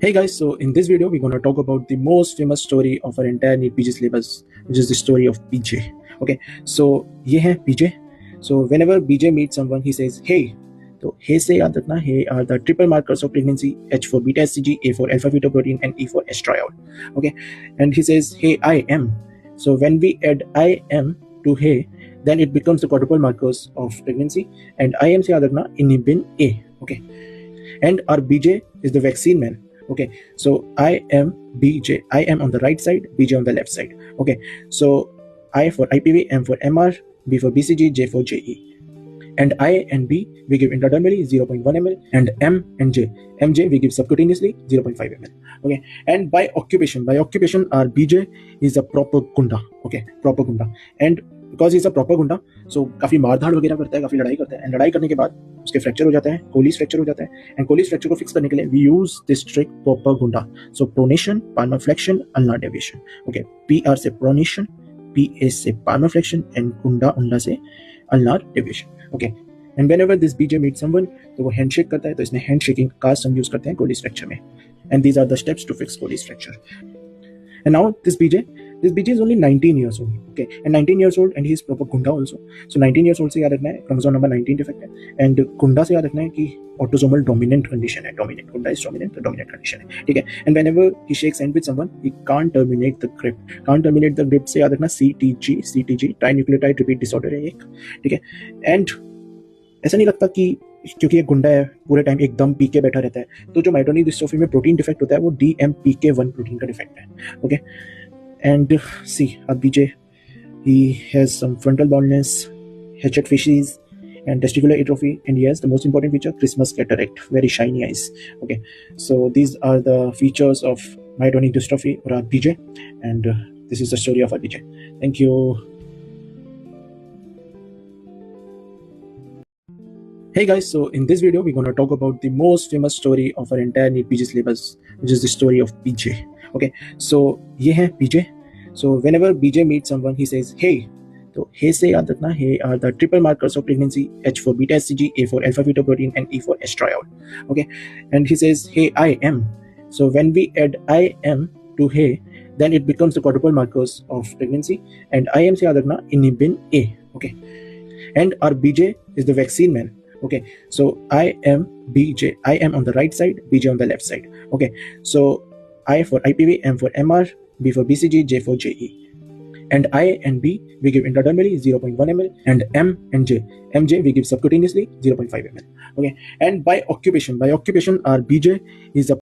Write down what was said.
Hey guys, so in this video, we're going to talk about the most famous story of our entire NEET PG syllabus, which is the story of BJ. Okay, so ये है BJ. So whenever BJ meets someone, he says, "Hey." तो hey से याद रखना, hey are the triple markers of pregnancy: H for beta HCG, A for alpha fetoprotein, and E for estriol. Okay, and he says, "Hey, I am." So when we add I am to hey, then it becomes the quadruple markers of pregnancy, and I am से याद रखना inhibin A. Okay, and our BJ is the vaccine man. Okay, so I am BJ. I am on the right side, BJ on the left side. Okay, so I for IPV, M for MR, B for BCG, J for JE. And I and B we give intradermally 0.1 ml, and M and MJ we give subcutaneously 0.5 ml. Okay, and by occupation our BJ is a proper gunda. Okay, proper gunda. And because is a proper गुंडा, सो काफी मारधाड़ वगैरह करता है, काफी लड़ाई करता है, and लड़ाई करने के बाद उसके फ्रैक्चर हो जाता है, कोलिस फ्रैक्चर हो जाता है, एंड कोलिस फ्रैक्चर को फिक्स करने के लिए we use this trick proper गुंडा. So pronation, palmar flexion, ulnar deviation. Okay, PR से प्रोनेशन, पीए से पाल्मर फ्लेक्शन, एंड गुंडा से ulnar deviation. Okay, and whenever this BJ meet someone, तो वो हैंडशेक करता है, तो इसमें हैंडशेकिंग का हम यूज करते हैं कोलिस फ्रैक्चर में. And these are the steps to fix Colles fracture. And now this BJ is only 19 years old. Okay, and 19 years old, and he is proper Gunda also. So 19 years old से याद रखना है chromosome number 19 defect है, and Gunda से याद रखना है कि autosomal dominant condition है. Dominant, Gunda is dominant, तो dominant condition है. ठीक है, and whenever he shakes hand with someone, he can't terminate the grip. Can't terminate the grip से याद रखना CTG trinucleotide repeat disorder है एक. ठीक है, and ऐसा नहीं लगता कि क्योंकि ये गुंडा है पूरे टाइम एकदम पी के बैठा रहता है, तो जो माइटोनिक डिस्ट्रोफी में प्रोटीन डिफेक्ट होता है वो DMPK1 प्रोटीन का डिफेक्ट है. Okay, and see BJ he has some frontal baldness, hatchet fishes, and testicular atrophy, and he has the most important feature, Christmas cataract, very shiny eyes. Okay, so these are the features of myotonic dystrophy or BJ, and this is the story of BJ. Thank you. Hey guys, so in this video we're going to talk about the most famous story of our entire NEET PG syllabus, which is the story of BJ. Okay, so ये है BJ. So whenever BJ meets someone, he says, "Hey." तो hey से याद रखना, hey are the triple markers of pregnancy: H for beta HCG, A for alpha fetoprotein, and E for estriol. Okay, and he says, "Hey, I am." So when we add I am to hey, then it becomes the quadruple markers of pregnancy, and I am से याद रखना inhibin A. Okay, and our BJ is the vaccine man. Okay, so I am BJ. I am on the right side, BJ on the left side. Okay, so I for IPV, M for MR, B for BCG, J for JE. And I and B we give intradermally 0.1 ml, and M and MJ we give subcutaneously 0.5 ml. Okay, and by occupation our BJ is a